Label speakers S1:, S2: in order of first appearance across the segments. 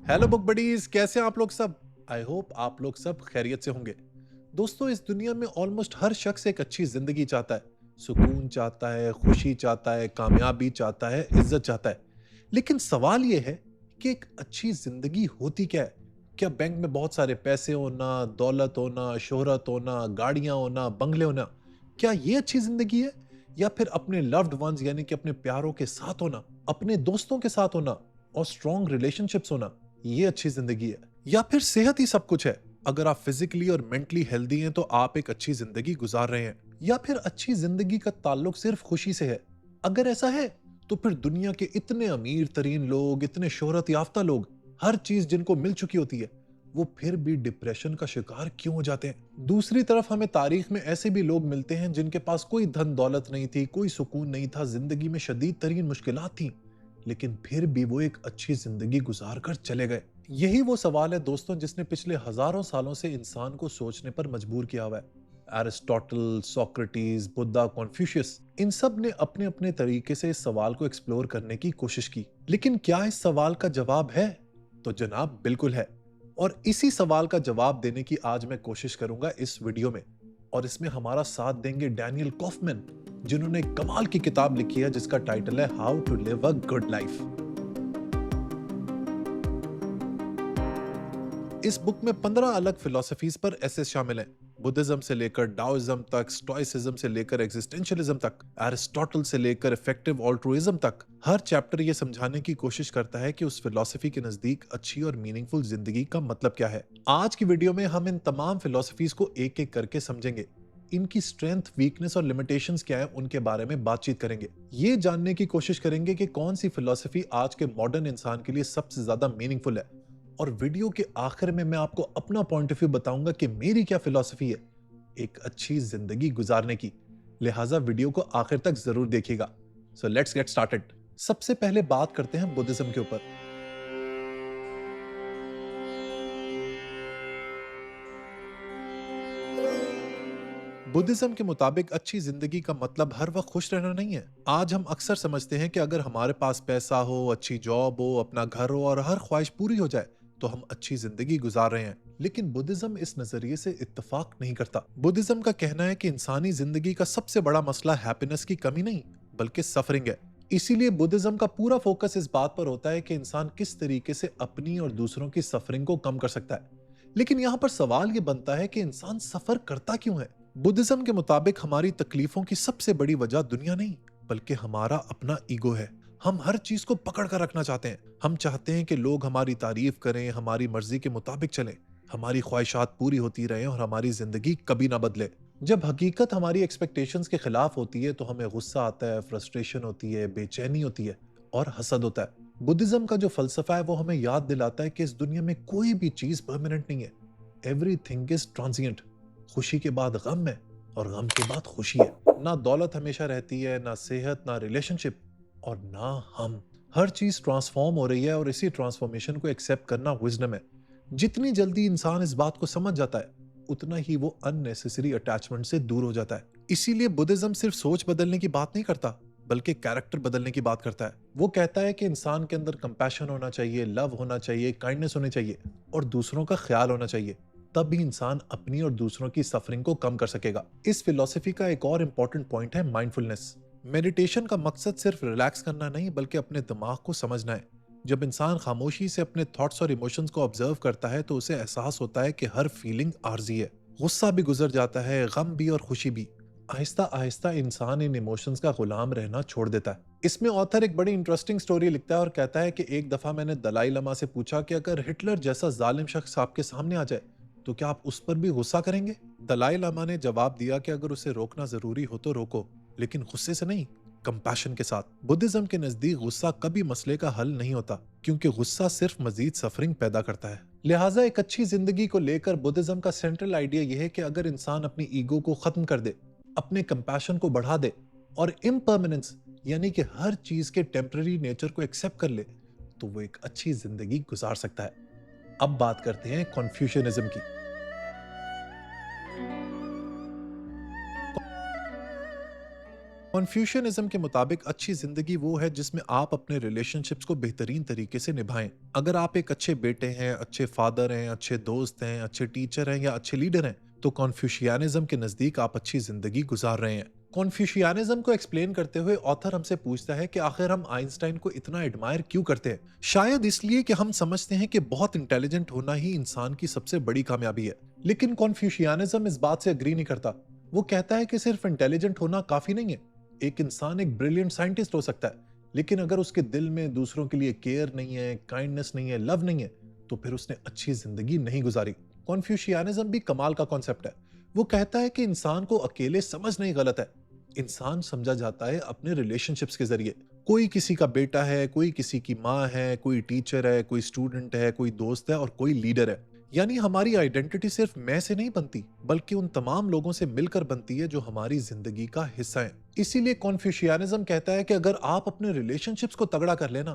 S1: Hello book buddies, कैसे हैं आप लोग सब। आई होप आप लोग सब खैरियत से होंगे। दोस्तों, इस दुनिया में ऑलमोस्ट हर शख्स एक अच्छी जिंदगी चाहता है। सुकून चाहता है, खुशी चाहता है, कामयाबी चाहता है, इज्जत चाहता है। लेकिन सवाल यह है कि एक अच्छी जिंदगी होती क्या है। क्या बैंक में बहुत सारे पैसे होना, दौलत होना, शोहरत होना, गाड़ियां होना, बंगले होना, क्या ये अच्छी जिंदगी है? या फिर अपने लव्ड वंस यानी कि अपने प्यारों के साथ होना, अपने दोस्तों के साथ होना और स्ट्रॉन्ग रिलेशनशिप्स होना, ये अच्छी जिंदगी है? या फिर सेहत ही सब कुछ है? अगर आप फिजिकली और मेंटली हेल्दी हैं तो आप एक अच्छी जिंदगी गुजार रहे हैं। या फिर अच्छी जिंदगी का ताल्लुक सिर्फ खुशी से है? अगर ऐसा है तो फिर दुनिया के इतने अमीर तरीन लोग, इतने शोहरत याफ्ता लोग, हर चीज जिनको मिल चुकी होती है, वो फिर भी डिप्रेशन का शिकार क्यों हो जाते हैं? दूसरी तरफ हमें तारीख में ऐसे भी लोग मिलते हैं जिनके पास कोई धन दौलत नहीं थी, कोई सुकून नहीं था, जिंदगी में शदीद तरीन मुश्किलात थी, लेकिन फिर भी वो एक अच्छी जिंदगी गुजार कर चले गए। यही वो सवाल है दोस्तों जिसने पिछले हजारों सालों से इंसान को सोचने पर मजबूर किया हुआ है। एरिस्टोटल, सोक्रेटिस, बुद्धा, कॉन्फ्यूशियस, इन सब ने अपने अपने तरीके से इस सवाल को एक्सप्लोर करने की कोशिश की। लेकिन क्या इस सवाल का जवाब है? तो जनाब बिल्कुल है। और इसी सवाल का जवाब देने की आज मैं कोशिश करूंगा इस वीडियो में। और इसमें हमारा साथ देंगे डैनियल कॉफमैन, जिन्होंने कमाल की किताब लिखी है जिसका टाइटल है how to live a good life. इस बुक में 15 अलग फिलोसफीज पर एसेस शामिल हैं। बुद्धिज्म से लेकर डाओइज्म तक, स्टोइसिज्म से लेकर एग्जिस्टेंशियलिज्म तक, एरिस्टोटल से लेकर इफेक्टिव ऑल्ट्रुइज्म तक। हर चैप्टर ये समझाने की कोशिश करता है कि उस फिलोसफी के नजदीक अच्छी और मीनिंगफुल जिंदगी का मतलब क्या है। आज की वीडियो में हम इन तमाम फिलोसफीज को एक एक करके समझेंगे। इनकी स्ट्रेंथ, वीकनेस और लिमिटेशंस क्या है, उनके बारे में बातचीत करेंगे। ये जानने की कोशिश करेंगे कि कौन सी फिलोसफी आज के मॉडर्न इंसान के लिए सबसे ज्यादा मीनिंगफुल है। और वीडियो के आखिर में मैं आपको अपना पॉइंट ऑफ व्यू बताऊंगा कि मेरी क्या फिलॉसफी है एक अच्छी जिंदगी गुजारने की। लिहाजा वीडियो को आखिर तक जरूर देखिएगा। So let's get started. सबसे पहले बात करते हैं बुद्धिज्म के ऊपर। बुद्धिज्म के मुताबिक अच्छी जिंदगी का मतलब हर वक्त खुश रहना नहीं है। आज हम अक्सर समझते हैं कि अगर हमारे पास पैसा हो, अच्छी जॉब हो, अपना घर हो और हर ख्वाहिश पूरी हो जाए तो हम अच्छी जिंदगी गुजार रहे हैं। लेकिन बुद्धिज्म इस नजरिए से इत्तेफाक नहीं करता। बुद्धिज्म का कहना है कि इंसानी जिंदगी का सबसे बड़ा मसला हैप्पीनेस की कमी नहीं बल्कि सफरिंग है। इसीलिए बुद्धिज्म का पूरा फोकस इस बात पर होता है कि इंसान किस तरीके से अपनी और दूसरों की सफरिंग को कम कर सकता है। लेकिन यहाँ पर सवाल ये बनता है कि इंसान सफर करता क्यों है? बुद्धिज्म के मुताबिक हमारी तकलीफों की सबसे बड़ी वजह दुनिया नहीं बल्कि हमारा अपना ईगो है। हम हर चीज को पकड़ कर रखना चाहते हैं। हम चाहते हैं कि लोग हमारी तारीफ करें, हमारी मर्जी के मुताबिक चलें, हमारी ख्वाहिशात पूरी होती रहें और हमारी जिंदगी कभी ना बदले। जब हकीकत हमारी एक्सपेक्टेशंस के खिलाफ होती है तो हमें गुस्सा आता है, फ्रस्ट्रेशन होती है, बेचैनी होती है और हसद होता है। बुद्धिज्म का जो फलसफा है वो हमें याद दिलाता है कि इस दुनिया में कोई भी चीज परमानेंट नहीं है। Everything is transient. खुशी के बाद गम है और गम के बाद खुशी है। ना दौलत हमेशा रहती है, ना सेहत, ना रिलेशनशिप और ना हम। हर चीज ट्रांसफॉर्म हो रही है और इसी ट्रांसफॉर्मेशन को एक्सेप्ट करना विजडम है। जितनी जल्दी इंसान इस बात को समझ जाता है उतना ही वो अननेसेसरी अटैचमेंट से दूर हो जाता है। इसीलिए बुद्धिज्म सिर्फ सोच बदलने की बात नहीं करता बल्कि कैरेक्टर बदलने की बात करता है। वो कहता है कि इंसान के अंदर कंपैशन होना चाहिए, लव होना चाहिए, काइंडनेस होनी चाहिए और दूसरों का ख्याल होना चाहिए। तब भी इंसान अपनी और दूसरों की सफरिंग को कम कर सकेगा। इस फिलॉसफी का एक और इंपॉर्टेंट पॉइंट है माइंडफुलनेस। मेडिटेशन का मकसद सिर्फ रिलैक्स करना नहीं बल्कि अपने दिमाग को समझना है। जब इंसान खामोशी से अपने थॉट्स और इमोशंस को ऑब्जर्व करता है तो उसे एहसास होता है कि हर फीलिंग आर्जी है। गुस्सा भी गुजर जाता है, गम भी और खुशी भी। आहिस्ता आहिस्ता इंसान इन इमोशंस का गुलाम रहना छोड़ देता है। इसमें ऑथर एक बड़ी इंटरेस्टिंग स्टोरी लिखता है और कहता है कि एक दफा मैंने दलाई लमा से पूछा कि अगर हिटलर जैसा जालिम शख्स आपके सामने आ जाए तो क्या आप उस पर भी गुस्सा करेंगे? दलाई लामा ने जवाब दिया कि अगर उसे रोकना जरूरी हो तो रोको, लेकिन गुस्से से नहीं, कंपैशन के साथ। बुद्धिज्म के नजदीक गुस्सा कभी मसले का हल नहीं होता क्योंकि गुस्सा सिर्फ मजीद सफरिंग पैदा करता है। लिहाजा एक अच्छी जिंदगी को लेकर बुद्धिज्म का सेंट्रल आइडिया यह है कि अगर इंसान अपनी ईगो को खत्म कर दे, अपने कंपैशन को बढ़ा दे और इम्परमानेंस यानी कि हर चीज के टेम्पररी नेचर को एक्सेप्ट कर ले तो वो एक अच्छी जिंदगी गुजार सकता है। अब बात करते हैं कॉन्फ्यूशनिज्म की। कॉन्फ्यूशियनिज्म के मुताबिक अच्छी जिंदगी वो है जिसमें आप अपने रिलेशनशिप्स को बेहतरीन तरीके से निभाएं। अगर आप एक अच्छे बेटे हैं, अच्छे फादर हैं, अच्छे दोस्त हैं, अच्छे टीचर हैं या अच्छे लीडर हैं, तो कॉन्फ्यूशियनिज्म के नजदीक आप अच्छी जिंदगी गुजार रहे हैं। कॉन्फ्यूशियनिज्म को एक्सप्लेन करते हुए ऑथर हमसे पूछता है कि आखिर हम आइंस्टाइन को इतना एडमायर क्यों करते हैं। शायद इसलिए कि हम समझते हैं कि बहुत इंटेलिजेंट होना ही इंसान की सबसे बड़ी कामयाबी है। लेकिन कॉन्फ्यूशियनिज्म इस बात से एग्री नहीं करता। वो कहता है कि सिर्फ इंटेलिजेंट होना काफी नहीं है। एक इंसान एक ब्रिलियंट साइंटिस्ट हो सकता है, लेकिन अगर उसके दिल में दूसरों के लिए केयर नहीं है, काइंडनेस नहीं है, लव नहीं है, तो फिर उसने अच्छी जिंदगी नहीं गुजारी। कॉन्फ्यूशियनिज्म भी कमाल का कॉन्सेप्ट है। वो कहता है कि इंसान को अकेले समझना ही गलत है। इंसान समझा जाता है अपने रिलेशनशिप्स के जरिए। कोई किसी का बेटा है, कोई किसी की माँ है, कोई टीचर है, कोई स्टूडेंट है, कोई दोस्त है और कोई लीडर है। यानी हमारी आइडेंटिटी सिर्फ मैं से नहीं बनती, बल्कि उन तमाम लोगों से मिलकर बनती है जो हमारी जिंदगी का हिस्सा है। इसीलिए कॉन्फ्यूशियनिज्म कहता है कि अगर आप अपने रिलेशनशिप्स को तगड़ा कर लेना,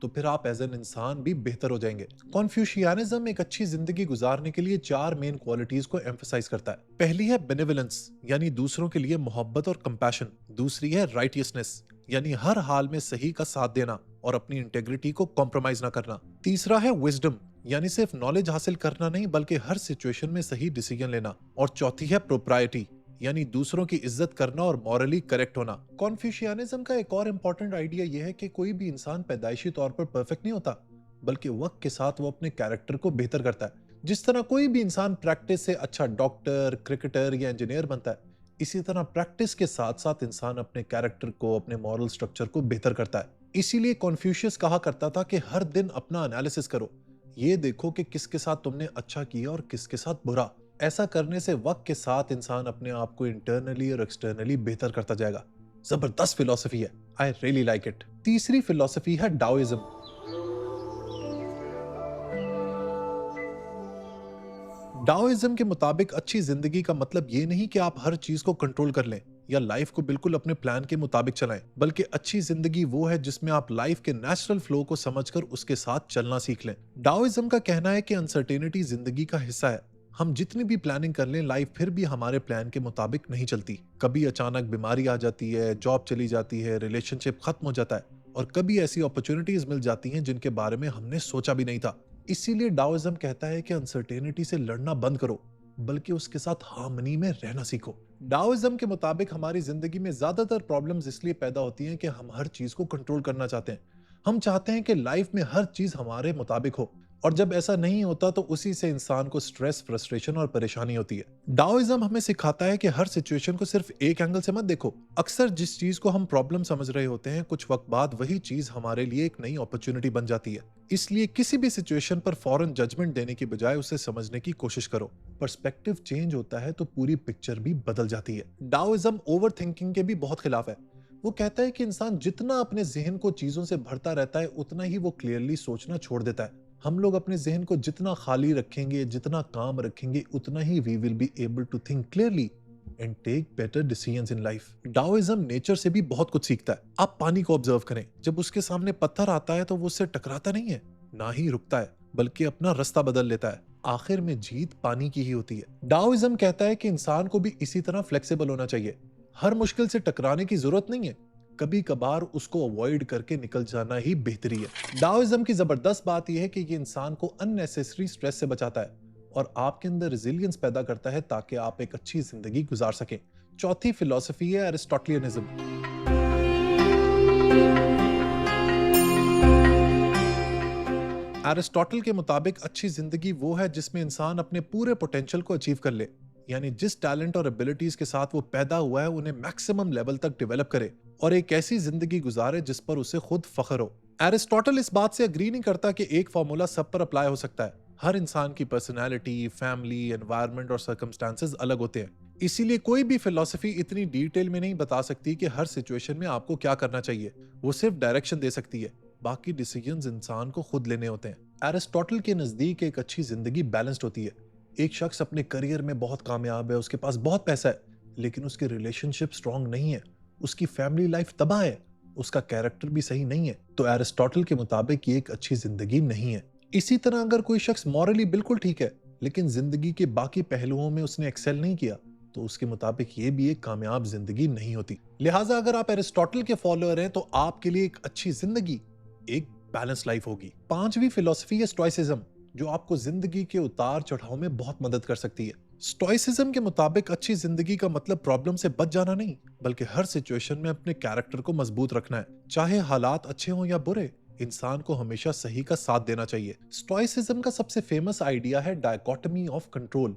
S1: तो फिर आप एज एन इंसान भी बेहतर हो जाएंगे। कॉन्फ्यूशियनिज्म एक अच्छी जिंदगी गुजारने के लिए 4 मेन क्वालिटीज को एम्फसाइज करता है। पहली है बेनेवलेंस, यानी दूसरों के लिए मोहब्बत और कंपैशन। दूसरी है राइटियसनेस, यानी हर हाल में सही का साथ देना और अपनी इंटेग्रिटी को कॉम्प्रोमाइज ना करना। तीसरा है विजडम, यानी सिर्फ नॉलेज हासिल करना नहीं, बल्कि हर सिचुएशन में सही डिसीजन लेना। और चौथी है प्रोप्राइटी, यानी दूसरों की इज्जत करना और मॉरली करेक्ट होना। कॉन्फ्यूशियनिज्म का एक और इम्पोर्टेंट आइडिया यह है कि कोई भी इंसान पैदाइशी तौर पर परफेक्ट नहीं होता, बल्कि वक्त के साथ वो अपने कैरेक्टर को बेहतर करता है। जिस तरह कोई भी इंसान प्रैक्टिस से अच्छा डॉक्टर, क्रिकेटर या इंजीनियर बनता है, इसी तरह प्रैक्टिस के साथ साथ इंसान अपने कैरेक्टर को, अपने मॉरल स्ट्रक्चर को बेहतर करता है। इसीलिए कॉन्फ्यूशियस कहा करता था कि हर दिन अपना एनालिसिस करो, ये देखो कि किसके साथ तुमने अच्छा किया और किसके साथ बुरा। ऐसा करने से वक्त के साथ इंसान अपने आप को इंटरनली और एक्सटर्नली बेहतर करता जाएगा। जबरदस्त फिलॉसफी है, आई रियली लाइक इट। तीसरी फिलॉसफी है डाओइज्म। डाओइज्म के मुताबिक अच्छी जिंदगी का मतलब ये नहीं कि आप हर चीज को कंट्रोल कर लें या लाइफ को बिल्कुल अपने प्लान के मुताबिक चलाएं, बल्कि अच्छी जिंदगी वो है जिसमें आप लाइफ के नेचुरल फ्लो को समझकर उसके साथ चलना सीख लें। डाओइज्म का कहना है कि अनसर्टेनिटी जिंदगी का हिस्सा है। हम जितनी भी प्लानिंग कर लें, लाइफ फिर भी हमारे प्लान के मुताबिक नहीं चलती। कभी अचानक बीमारी आ जाती है, जॉब चली जाती है, रिलेशनशिप खत्म हो जाता है, और कभी ऐसी अपॉर्चुनिटीज मिल जाती हैं जिनके बारे में हमने सोचा भी नहीं था। इसीलिए डाओइज्म कहता है कि अनसर्टेनिटी से लड़ना बंद करो, बल्कि उसके साथ हार्मनी में रहना सीखो। डाओइज्म के मुताबिक हमारी जिंदगी में ज्यादातर प्रॉब्लम्स इसलिए पैदा होती हैं कि हम हर चीज को कंट्रोल करना चाहते हैं। हम चाहते हैं कि लाइफ में हर चीज हमारे मुताबिक हो, और जब ऐसा नहीं होता तो उसी से इंसान को स्ट्रेस, फ्रस्ट्रेशन और परेशानी होती है। डाओइज्म हमें सिखाता है कि हर सिचुएशन को सिर्फ एक एंगल से मत देखो। अक्सर जिस चीज को हम प्रॉब्लम समझ रहे होते हैं, कुछ वक्त बाद वही चीज हमारे लिए एक नई अपॉर्चुनिटी बन जाती है। इसलिए किसी भी सिचुएशन पर फौरन जजमेंट देने की बजाय उसे समझने की कोशिश करो। पर्सपेक्टिव चेंज होता है तो पूरी पिक्चर भी बदल जाती है। डाओइज्म ओवर थिंकिंग के भी बहुत खिलाफ है। वो कहता है कि इंसान जितना अपने जहन को चीजों से भरता रहता है, उतना ही वो क्लियरली सोचना छोड़ देता है। हम लोग अपने जहन को जितना खाली रखेंगे, जितना काम रखेंगे, उतना ही we will be able to think clearly and take better decisions in life. Taoism nature से भी बहुत कुछ सीखता है। आप पानी को ऑब्जर्व करें, जब उसके सामने पत्थर आता है तो वो उससे टकराता नहीं है, ना ही रुकता है, बल्कि अपना रास्ता बदल लेता है। आखिर में जीत पानी की ही होती है। डाओइज्म कहता है कि इंसान को भी इसी तरह फ्लेक्सिबल होना चाहिए। हर मुश्किल से टकराने की जरूरत नहीं है, कभी कभार उसको अवॉइड करके निकल जाना ही बेहतरी है। डाओइज्म की जबरदस्त बात यह है कि ये इंसान को अननेसेसरी स्ट्रेस से बचाता है और आपके अंदर रेजिलियंस पैदा करता है ताकि आप एक अच्छी जिंदगी गुजार सकें। चौथी फिलॉसफी है एरिस्टोटलियनिज्म। एरिस्टोटल के मुताबिक अच्छी जिंदगी वो है जिसमें इंसान अपने पूरे पोटेंशियल को अचीव कर ले, यानी जिस टैलेंट और एबिलिटीज के साथ वो पैदा हुआ है उन्हें मैक्सिमम लेवल तक डेवलप करे और एक ऐसी जिंदगी गुजारे जिस पर उसे खुद फख्र हो। एरिस्टोटल इस बात से अग्री नहीं करता कि एक फॉर्मूला सब पर अप्लाई हो सकता है। हर इंसान की पर्सनैलिटी, फैमिली, एनवायरनमेंट और सर्कमस्टांसेस अलग होते हैं। इसीलिए कोई भी फिलॉसफी इतनी डिटेल में नहीं बता सकती कि हर सिचुएशन में आपको क्या करना चाहिए। वो सिर्फ डायरेक्शन दे सकती है, बाकी डिसीजंस इंसान को खुद लेने होते हैं। एरिस्टोटल के नजदीक एक अच्छी जिंदगी बैलेंस्ड होती है। एक शख्स अपने करियर में बहुत कामयाब है, उसके पास बहुत पैसा है, लेकिन उसकी रिलेशनशिप स्ट्रांग नहीं है, उसकी फैमिली लाइफ तबाह है, उसका कैरेक्टर भी सही नहीं है, तो एरिस्टोटल के मुताबिक ये एक अच्छी जिंदगी नहीं है। इसी तरह अगर कोई शख्स मॉरली बिल्कुल ठीक है, लेकिन जिंदगी के बाकी पहलुओं में उसने एक्सेल नहीं किया, तो उसके मुताबिक ये भी एक कामयाब जिंदगी नहीं होती। लिहाजा अगर आप एरिस्टोटल के फॉलोअर हैं तो आपके लिए एक अच्छी जिंदगी एक बैलेंस लाइफ होगी। पांचवी फिलॉसफी है स्टोइसिज्म, जो आपको जिंदगी के उतार चढ़ाव में बहुत मदद कर सकती है। स्टोइसिज्म के मुताबिक अच्छी जिंदगी का मतलब प्रॉब्लम से बच जाना नहीं, बल्कि हर सिचुएशन में अपने कैरेक्टर को मजबूत रखना है। चाहे हालात अच्छे हों या बुरे, इंसान को हमेशा सही का साथ देना चाहिए। स्टोइसिज्म का सबसे फेमस आइडिया है डायकोटमी ऑफ कंट्रोल,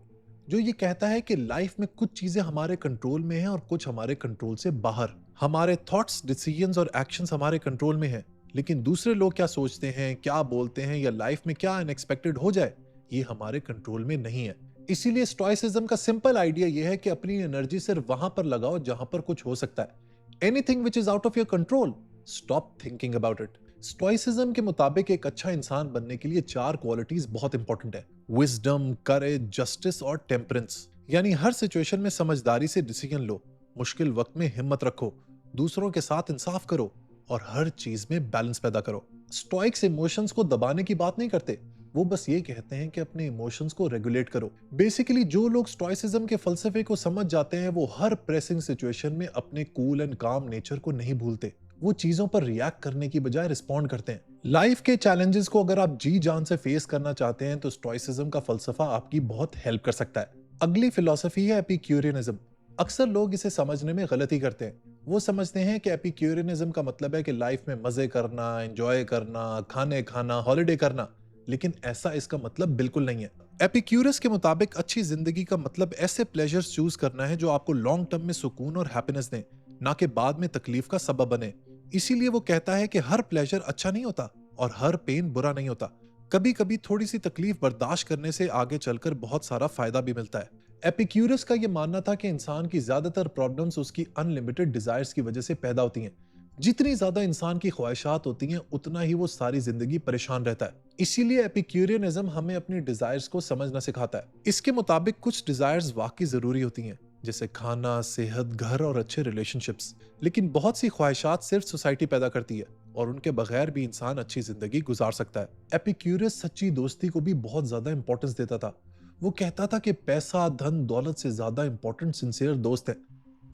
S1: जो ये कहता है कि लाइफ में कुछ चीजें हमारे कंट्रोल में हैं और कुछ हमारे कंट्रोल से बाहर। हमारे थॉट्स, डिसीजंस और एक्शंस हमारे कंट्रोल में हैं, लेकिन दूसरे लोग क्या सोचते हैं, क्या बोलते हैं या लाइफ में क्या अनएक्सपेक्टेड हो जाए, ये हमारे कंट्रोल में नहीं है। इसीलिए स्टोइसिज्म का सिंपल आइडिया यह है कि अपनी एनर्जी सिर्फ वहां पर लगाओ जहां पर कुछ हो सकता है। Anything which is out of your control, stop thinking about it. Stoicism के मुताबिक एक अच्छा इंसान बनने के लिए 4 क्वालिटीज बहुत इंपॉर्टेंट है: विजडम, करेज, जस्टिस और टेम्परेंस। यानी हर सिचुएशन में समझदारी से डिसीजन लो, मुश्किल वक्त में हिम्मत रखो, दूसरों के साथ इंसाफ करो और हर चीज में बैलेंस पैदा करो। स्टोइक्स इमोशंस को दबाने की बात नहीं करते, वो बस ये कहते हैं कि अपने इमोशंस को रेगुलेट करो। बेसिकली जो लोग स्टोइसिज्म के फलसफे को समझ जाते हैं वो हर प्रेसिंग सिचुएशन में अपने कूल एंड काम नेचर को नहीं भूलते। वो चीजों पर रिएक्ट करने की बजाय रिस्पॉन्ड करते हैं। लाइफ के चैलेंजेस को अगर आप जी जान से फेस करना चाहते हैं तो स्टोइसिज्म का फलसफा आपकी बहुत हेल्प कर सकता है। अगली फिलॉसफी है एपिक्यूरियनिज्म। अक्सर लोग इसे समझने में गलती करते हैं। वो समझते हैं कि एपिक्यूरियनिज्म का मतलब है कि लाइफ में मजे करना, एंजॉय करना, खाने खाना, हॉलिडे करना, लेकिन ऐसा इसका मतलब बिल्कुल नहीं है। एपिक्यूरस के मुताबिक अच्छी जिंदगी का मतलब ऐसे प्लेजर्स चूज करना है जो आपको लॉन्ग टर्म में सुकून और हैप्पीनेस दें, ना कि बाद में तकलीफ का सबब बने। इसीलिए वो कहता है कि हर प्लेजर अच्छा नहीं होता और हर पेन बुरा नहीं होता। कभी कभी थोड़ी सी तकलीफ बर्दाश्त करने से आगे चलकर बहुत सारा फायदा भी मिलता है। एपिक्यूरस का यह मानना था कि इंसान की ज्यादातर प्रॉब्लम्स उसकी अनलिमिटेड डिजायर्स की वजह से पैदा होती हैं। जितनी ज्यादा इंसान की ख्वाहिशात होती हैं उतना ही वो सारी जिंदगी परेशान रहता है। इसीलिए एपिक्यूरियनिज्म हमें अपनी डिजायर्स को समझना सिखाता है। इसके मुताबिक कुछ डिजायर्स वाकई जरूरी होती हैं, जैसे खाना, सेहत, घर और अच्छे रिलेशनशिप्स, लेकिन बहुत सी ख्वाहिशात सिर्फ सोसाइटी पैदा करती है और उनके बगैर भी इंसान अच्छी जिंदगी गुजार सकता है। एपिक्यूरस सच्ची दोस्ती को भी बहुत ज्यादा इंपॉर्टेंस देता था। वो कहता था कि पैसा, धन, दौलत से ज्यादा इंपॉर्टेंट सिंसियर दोस्त है।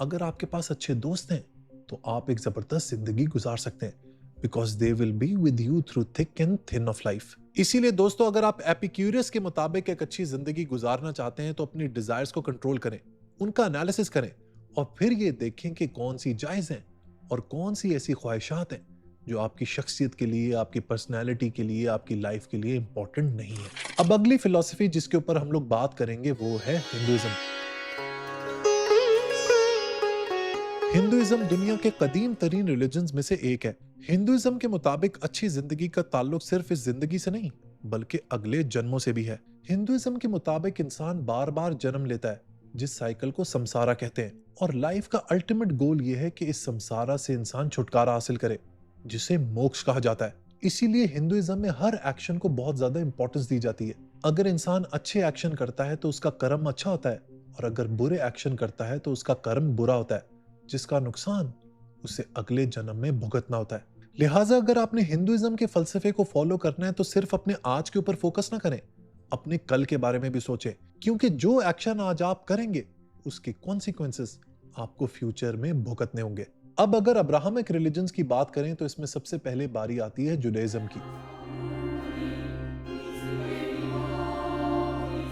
S1: अगर आपके पास अच्छे दोस्त हैं तो आप एक जबरदस्त जिंदगी गुजार सकते हैं, because they will be with you through thick and thin of life. इसीलिए दोस्तों, अगर आप एपिक्यूरियस के मुताबिक एक अच्छी जिंदगी गुजारना चाहते हैं तो अपनी डिजायर्स को कंट्रोल करें, उनका एनालिसिस करें और फिर ये देखें कि कौन सी जायज हैं और कौन सी ऐसी ख्वाहिशात हैं जो आपकी शख्सियत के लिए, आपकी पर्सनैलिटी के लिए, आपकी लाइफ के लिए इंपॉर्टेंट नहीं है। अब अगली फिलॉसफी जिसके ऊपर हम लोग बात करेंगे वो है हिंदुइज्म। हिंदुइज्म दुनिया के कदीम तरीन रिलीजन्स में से एक है। हिंदुइज्म के मुताबिक अच्छी जिंदगी का ताल्लुक सिर्फ इस जिंदगी से नहीं बल्कि अगले जन्मों से भी है। हिंदुइज्म के मुताबिक इंसान बार बार जन्म लेता है, जिस साइकिल को संसारा कहते हैं, और लाइफ का अल्टीमेट गोल यह है कि इस संसारा से इंसान छुटकारा हासिल करे, जिसे मोक्ष कहा जाता है। इसीलिए हिंदुइज्म में हर एक्शन को बहुत ज्यादा इंपॉर्टेंस दी जाती है। अगर इंसान अच्छे एक्शन करता है तो उसका कर्म अच्छा होता है, और अगर बुरे एक्शन करता है तो उसका कर्म बुरा होता है, जिसका नुकसान उसे अगले जन्म में भुगतना होता है। लिहाजा अगर आपने हिंदुइज्म के फलसफे को फॉलो करना है तो सिर्फ अपने आज के ऊपर फोकस ना करें, अपने कल के बारे में भी सोचें, क्योंकि जो एक्शन आज आप करेंगे उसके कॉन्सिक्वेंसेस आपको फ्यूचर में भुगतने होंगे। अब अगर अब्राहमिक रिलीजन्स की बात करें तो इसमें सबसे पहले बारी आती है जुडाइज्म की।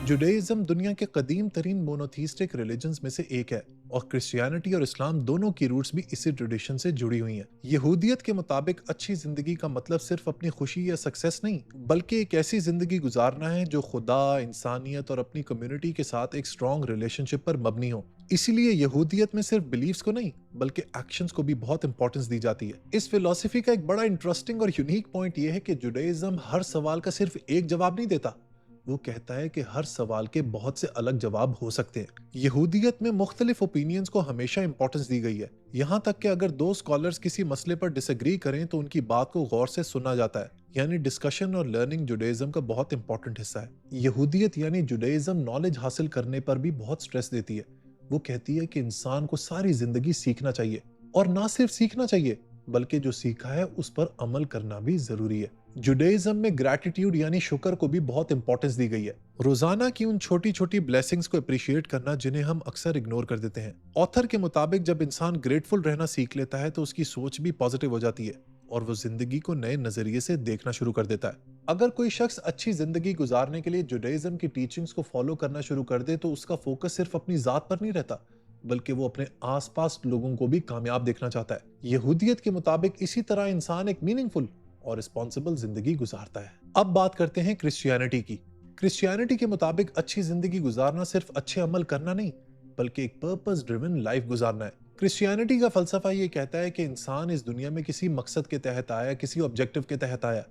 S1: जुडाइज्म दुनिया के कदीम तरीन मोनोथीस्टिक रिलीजन्स में से एक है और क्रिश्चियनिटी और इस्लाम दोनों की रूट्स भी इसी ट्रेडिशन से जुड़ी हुई हैं। यहूदियत के मुताबिक अच्छी जिंदगी का मतलब सिर्फ अपनी खुशी या सक्सेस नहीं, बल्कि एक ऐसी जिंदगी गुजारना है जो खुदा, इंसानियत और अपनी कम्युनिटी के साथ एक स्ट्रॉन्ग रिलेशनशिप पर मबनी हो। इसीलिए यहूदियत में सिर्फ बिलीफ्स को नहीं बल्कि एक्शंस को भी बहुत इंपॉर्टेंस दी जाती है। इस फिलॉसफी का एक बड़ा इंटरेस्टिंग और यूनिक पॉइंट यह है कि जुडाइज्म हर सवाल का सिर्फ एक जवाब नहीं देता। वो कहता है कि हर सवाल के बहुत से अलग जवाब हो सकते हैं। यहूदियत में मुख्तलिफ ओपिनियंस को हमेशा इंपॉर्टेंस दी गई है, यहाँ तक कि अगर दो स्कॉलर्स किसी मसले पर डिसएग्री करें तो उनकी बात को गौर से सुना जाता है। यानी डिस्कशन और लर्निंग जुडाइज्म का बहुत इंपॉर्टेंट हिस्सा है। यहूदियत यानी जुडाइज्म नॉलेज हासिल करने पर भी बहुत स्ट्रेस देती है। वो कहती है कि इंसान को सारी जिंदगी सीखना चाहिए, और ना सिर्फ सीखना चाहिए बल्कि जो सीखा है उस पर अमल करना भी जरूरी है। जुडाइज्म में ग्रैटिट्यूड यानी शुक्र को भी बहुत इंपॉर्टेंस दी गई है। रोजाना की उन छोटी छोटी ब्लेसिंग्स को अप्रिशिएट करना जिन्हें हम अक्सर इग्नोर कर देते हैं। ऑथर के मुताबिक जब इंसान ग्रेटफुल रहना सीख लेता है तो उसकी सोच भी पॉजिटिव हो जाती है और वो जिंदगी को नए नजरिए से देखना शुरू कर देता है। अगर कोई शख्स अच्छी जिंदगी गुजारने के लिए जुडाइज्म की टीचिंग्स को फॉलो करना शुरू कर दे तो उसका फोकस सिर्फ अपनी जात पर नहीं रहता, बल्कि वो अपने आसपास लोगों को भी कामयाब देखना चाहता है। यहूदियत के मुताबिक इसी तरह इंसान एक मीनिंगफुल और रिस्पॉन्सिबल जिंदगी गुजारता है। अब बात करते हैं क्रिश्चियनिटी की। क्रिश्चियनिटी के मुताबिक अच्छी जिंदगी गुजारना सिर्फ अच्छे अमल करना नहीं, बल्कि एक पर्पस ड्रिवन लाइफ गुजारना है। क्रिश्चियनिटी का फलसफा ये कहता है कि इंसान इस दुनिया में किसी मकसद के तहत आया, किसी ऑब्जेक्टिव के तहत आया,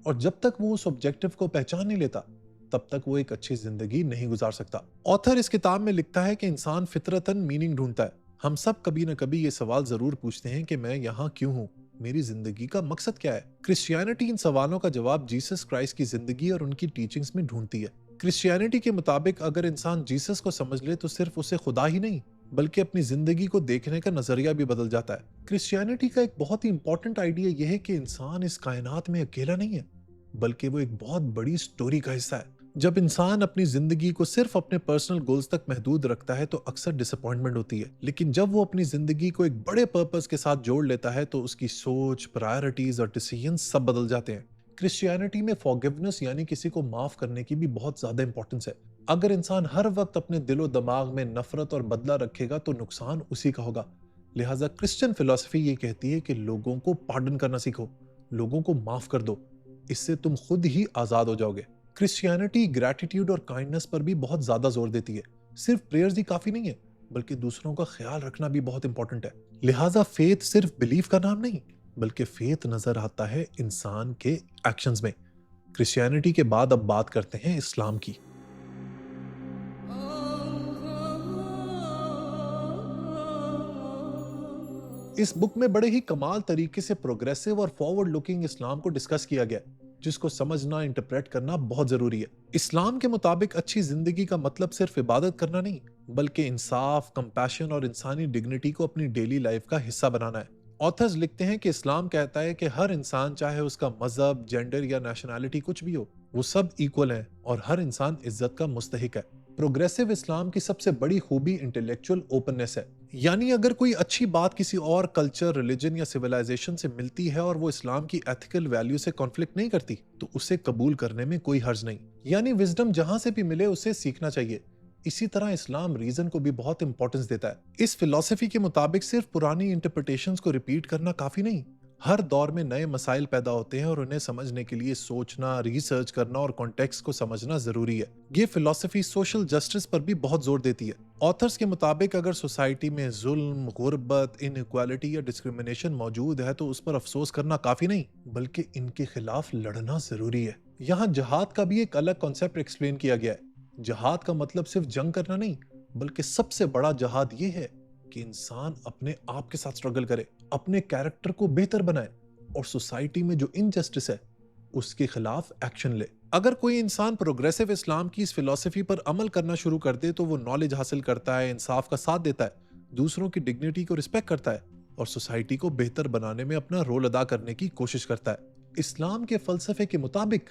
S1: और जब तक वो उस ऑब्जेक्टिव को पहचान नहीं लेता तब तक वो एक अच्छी जिंदगी नहीं गुजार सकता। ऑथर इस किताब में लिखता है कि इंसान फितरतन मीनिंग ढूंढता है। हम सब कभी न कभी ये सवाल जरूर पूछते हैं कि मैं यहाँ क्यों हूँ, मेरी जिंदगी का मकसद क्या है। क्रिश्चियनिटी इन सवालों का जवाब जीसस क्राइस्ट की जिंदगी और उनकी टीचिंग्स में ढूंढती है। क्रिश्चियनिटी के मुताबिक अगर इंसान जीसस को समझ ले तो सिर्फ उसे खुदा ही नहीं बल्कि अपनी जिंदगी को देखने का नजरिया भी बदल जाता है। क्रिश्चियनिटी का एक बहुत ही इंपॉर्टेंट आइडिया यह है कि इंसान इस कायनात में अकेला नहीं है, बल्कि वो एक बहुत बड़ी स्टोरी का हिस्सा है। जब इंसान अपनी जिंदगी को सिर्फ अपने पर्सनल गोल्स तक महदूद रखता है तो अक्सर डिसअपॉइंटमेंट होती है, लेकिन जब वो अपनी जिंदगी को एक बड़े पर्पस के साथ जोड़ लेता है तो उसकी सोच, प्रायोरिटीज और डिसीजन सब बदल जाते हैं। क्रिश्चियनिटी में फॉरगिवनेस यानी किसी को माफ करने की भी बहुत ज्यादा इंपॉर्टेंस है। अगर इंसान हर वक्त अपने दिलो दिमाग में नफरत और बदला रखेगा तो नुकसान उसी का होगा। लिहाजा क्रिश्चियन फिलॉसफी ये कहती है कि लोगों को पार्डन करना सीखो, लोगों को माफ कर दो, इससे तुम खुद ही आजाद हो जाओगे। क्रिश्चियनिटी ग्रैटिट्यूड और काइंडनेस पर भी बहुत ज्यादा जोर देती है। सिर्फ प्रेयर्स ही काफी नहीं है, बल्कि दूसरों का ख्याल रखना भी बहुत इंपॉर्टेंट है। लिहाजा फेथ सिर्फ बिलीफ का नाम नहीं, बल्कि फेथ नजर आता है इंसान के एक्शंस में। क्रिश्चियनिटी के बाद अब बात करते हैं इस्लाम की। इस बुक में बड़े ही कमाल तरीके से प्रोग्रेसिव और फॉरवर्ड लुकिंग इस्लाम को डिस्कस किया गया, जिसको समझना, इंटरप्रेट करना बहुत जरूरी है। इस्लाम के मुताबिक अच्छी जिंदगी का मतलब सिर्फ इबादत करना नहीं, बल्कि इंसाफ, कंपैशन और इंसानी डिग्निटी को अपनी डेली लाइफ का हिस्सा बनाना है। ऑथर्स लिखते हैं कि इस्लाम कहता है कि हर इंसान, चाहे उसका मजहब, जेंडर या नेशनैलिटी कुछ भी हो, वो सब इक्वल हैं और हर इंसान इज्जत का मुस्तहिक है। प्रोग्रेसिव इस्लाम की सबसे बड़ी खूबी इंटेलेक्चुअल ओपननेस है। यानी अगर कोई अच्छी बात किसी और कल्चर, रिलीजन या सिविलाइजेशन से मिलती है और वो इस्लाम की एथिकल वैल्यू से कॉन्फ्लिक्ट नहीं करती तो उसे कबूल करने में कोई हर्ज नहीं। यानी विजडम जहां से भी मिले उसे सीखना चाहिए। इसी तरह इस्लाम रीजन को भी बहुत इंपॉर्टेंस देता है। इस फिलॉसफी के मुताबिक सिर्फ पुरानी इंटरप्रिटेशंस को रिपीट करना काफी नहीं, हर दौर में नए मसाइल पैदा होते हैं और उन्हें समझने के लिए सोचना, रिसर्च करना और कॉन्टेक्स्ट को समझना जरूरी है। ये फिलॉसफी सोशल जस्टिस पर भी बहुत जोर देती है। ऑथर्स के मुताबिक अगर सोसाइटी में जुल्म, गुर्बत, इनइक्वालिटी या डिस्क्रिमिनेशन मौजूद है तो उस पर अफसोस करना काफी नहीं, बल्कि इनके खिलाफ लड़ना जरूरी है। यहाँ जिहाद का भी एक अलग कॉन्सेप्ट एक्सप्लेन किया गया है। जिहाद का मतलब सिर्फ जंग करना नहीं, बल्कि सबसे बड़ा जिहाद ये है कि इंसान अपने आप के साथ स्ट्रगल करे, अपने कैरेक्टर को बेहतर बनाए और सोसाइटी में जो इनजस्टिस है उसके खिलाफ एक्शन ले। अगर कोई इंसान प्रोग्रेसिव इस्लाम की इस फिलॉसफी पर अमल करना शुरू कर दे तो वो नॉलेज हासिल करता है, इंसाफ का साथ देता है, दूसरों की डिग्निटी को रिस्पेक्ट करता है और सोसाइटी को बेहतर बनाने में अपना रोल अदा करने की कोशिश करता है। इस्लाम के फलसफे के मुताबिक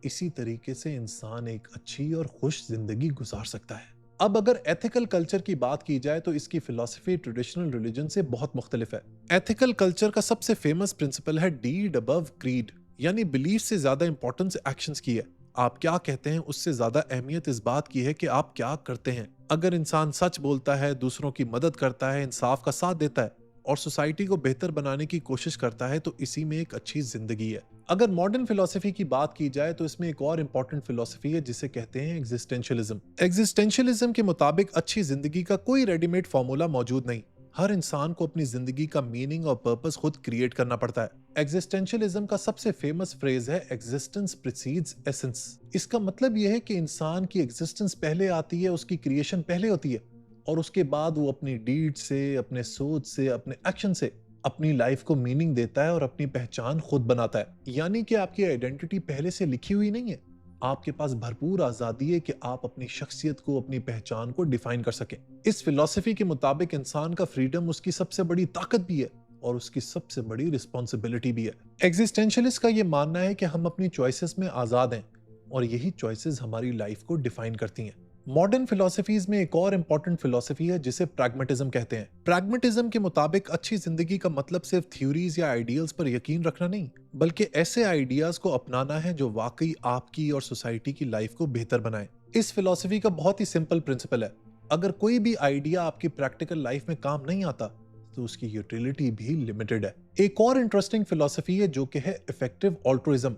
S1: इसी तरीके से इंसान एक अच्छी और खुश जिंदगी गुजार सकता है। अब अगर एथिकल कल्चर की बात की जाए तो इसकी फिलॉसफी ट्रेडिशनल रिलीजन से बहुत मुख्तलिफ है। एथिकल कल्चर का सबसे फेमस प्रिंसिपल है डीड अबव क्रीड, यानी बिलीफ से ज्यादा इंपॉर्टेंस एक्शंस की है। आप क्या कहते हैं उससे ज्यादा अहमियत इस बात की है कि आप क्या करते हैं। अगर इंसान सच बोलता है, दूसरों की मदद करता है, इंसाफ का साथ देता है और सोसाइटी को बेहतर बनाने की कोशिश करता है तो इसी में एक अच्छी जिंदगी है। अगर मॉडर्न फिलॉसफी की बात की जाए तो इसमें एक और इंपॉर्टेंट फिलॉसफी है जिसे कहते हैं एग्जिस्टेंशियलिज्म। एग्जिस्टेंशियलिज्म के मुताबिक अच्छी जिंदगी का कोई रेडीमेड फॉर्मूला मौजूद नहीं, हर इंसान को अपनी जिंदगी का मीनिंग और पर्पस खुद क्रिएट करना पड़ता है। एग्जिस्टेंशियलिज्म का सबसे फेमस फ्रेज है एग्जिस्टेंस प्रीसीड्स एसेंस। इसका मतलब यह है कि इंसान की एग्जिस्टेंस पहले आती है, उसकी क्रिएशन पहले होती है और उसके बाद वो अपनी डीड से, अपने सोच से, अपने एक्शन से अपनी लाइफ को मीनिंग देता है और अपनी पहचान खुद बनाता है। यानी कि आपकी आइडेंटिटी पहले से लिखी हुई नहीं है, आपके पास भरपूर आजादी है कि आप अपनी शख्सियत को, अपनी पहचान को डिफाइन कर सकें। इस फिलॉसफी के मुताबिक इंसान का फ्रीडम उसकी सबसे बड़ी ताकत भी है और उसकी सबसे बड़ी रिस्पॉन्सिबिलिटी भी है। एग्जिस्टेंशियलिस्ट का ये मानना है कि हम अपनी चॉइसेस में आजाद हैं और यही चॉइसेस हमारी लाइफ को डिफाइन करती हैं। मॉडर्न फिलोसफीज में एक और इंपॉर्टेंट फिलोसफी है जिसे प्रैग्मेटिज्म कहते हैं। प्रैग्मेटिज्म के मुताबिक अच्छी जिंदगी का मतलब सिर्फ थ्योरीज या आइडियल्स पर यकीन रखना नहीं, बल्कि ऐसे आइडियाज को अपनाना है जो वाकई आपकी और सोसाइटी की लाइफ को बेहतर बनाए। इस फिलोसफी का बहुत ही सिंपल प्रिंसिपल है, अगर कोई भी आइडिया आपकी प्रैक्टिकल लाइफ में काम नहीं आता तो उसकी यूटिलिटी भी लिमिटेड है। एक और इंटरेस्टिंग फिलोसफी है जो कि है इफेक्टिव ऑल्ट्रुइज्म।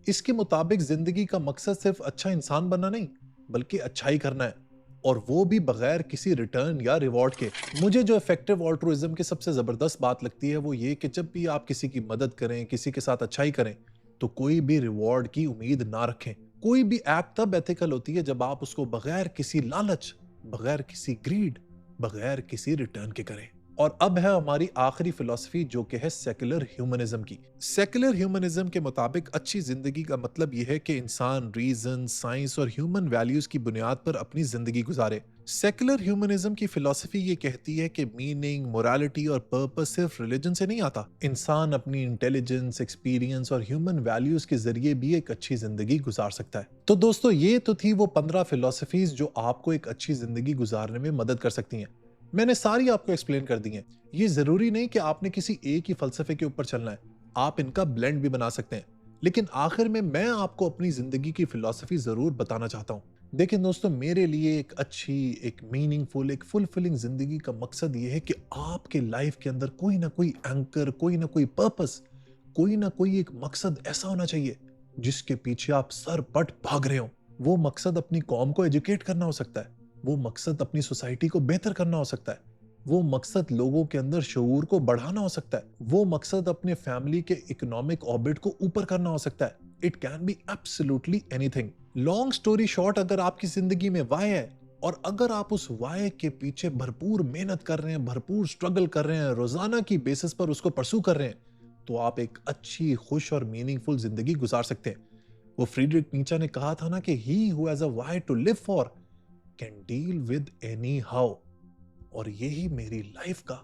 S1: इसके मुताबिक जिंदगी का मकसद सिर्फ अच्छा इंसान बनना नहीं, बल्कि अच्छाई करना है, और वो भी बगैर किसी रिटर्न या रिवॉर्ड के। मुझे जो इफेक्टिव ऑल्ट्रुइज्म की सबसे जबरदस्त बात लगती है वो ये कि जब भी आप किसी की मदद करें, किसी के साथ अच्छाई करें, तो कोई भी रिवॉर्ड की उम्मीद ना रखें। कोई भी एक्ट तब एथिकल होती है जब आप उसको बगैर किसी लालच, बगैर किसी ग्रीड, बगैर किसी रिटर्न के करें। और अब है हमारी आखिरी फिलॉसफी जो कि है सेक्युलर ह्यूमनिज्म की। सेक्युलर ह्यूमनिज्म के मुताबिक अच्छी जिंदगी का मतलब यह है कि इंसान रीजन, साइंस और ह्यूमन वैल्यूज की बुनियाद पर अपनी जिंदगी गुजारे। सेक्युलर ह्यूमनिज्म की फिलॉसफी ये कहती है कि मीनिंग, मोरालिटी और पर्पस सिर्फ रिलीजन से नहीं आता। इंसान अपनी इंटेलिजेंस, एक्सपीरियंस और ह्यूमन वैल्यूज के जरिए भी एक अच्छी जिंदगी गुजार सकता है। तो दोस्तों, ये तो थी वो 15 फिलॉसफीज जो आपको एक अच्छी जिंदगी गुजारने में मदद कर सकती हैं। मैंने सारी आपको एक्सप्लेन कर दी हैं। ये जरूरी नहीं कि आपने किसी एक ही फलसफे के ऊपर चलना है, आप इनका ब्लेंड भी बना सकते हैं। लेकिन आखिर में मैं आपको अपनी जिंदगी की फिलॉसफी जरूर बताना चाहता हूँ। देखिए दोस्तों, मेरे लिए एक अच्छी, एक मीनिंगफुल, एक फुलफिलिंग जिंदगी का मकसद ये है कि आपके लाइफ के अंदर कोई ना कोई एंकर, कोई ना कोई पर्पस, कोई ना कोई एक मकसद ऐसा होना चाहिए जिसके पीछे आप सर पट भाग रहे हो। वो मकसद अपनी कौम को एजुकेट करना हो सकता है, वो मकसद अपनी सोसाइटी को बेहतर करना हो सकता है, वो मकसद लोगों के अंदर शऊर को बढ़ाना हो सकता है, वो मकसद अपने फैमिली के इकोनॉमिक ऑर्बिट को ऊपर करना हो सकता है। It can be absolutely anything. Long story short, अगर आपकी जिंदगी में वाई है और अगर आप उस वाई के पीछे भरपूर मेहनत कर रहे हैं, भरपूर स्ट्रगल कर रहे हैं, रोजाना की बेसिस पर उसको परसू कर रहे हैं, तो आप एक अच्छी, खुश और मीनिंगफुल जिंदगी गुजार सकते हैं। वो फ्रीडरिक नीचा ने कहा था ना कि he who has a why to live for can deal with any how. और यही मेरी लाइफ का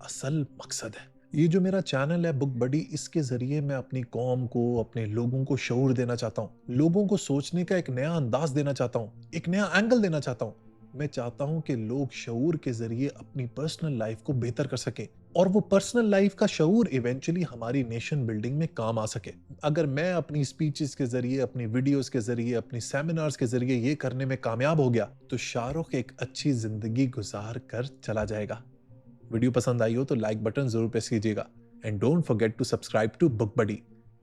S1: असल मकसद है। ये जो मेरा चैनल है बुक बडी, इसके जरिए मैं अपनी कौम को, अपने लोगों को शऊर देना चाहता हूँ, लोगों को सोचने का एक नया अंदाज देना चाहता हूँ, एक नया एंगल देना चाहता हूँ। मैं चाहता हूं कि लोग शऊर के जरिए अपनी पर्सनल लाइफ को बेहतर कर सकें और वो पर्सनल लाइफ का शऊर इवेंचुअली हमारी नेशन बिल्डिंग में काम आ सके। अगर मैं अपनी स्पीचेस के जरिए, अपनी वीडियोस के जरिए, अपनी सेमिनार्स के जरिए ये करने में कामयाब हो गया तो शाहरुख एक अच्छी जिंदगी गुजार कर चला जाएगा। वीडियो पसंद आई हो तो लाइक बटन जरूर प्रेस कीजिएगा and don't forget to subscribe to Book Buddy.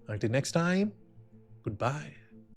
S1: Until next time, good bye.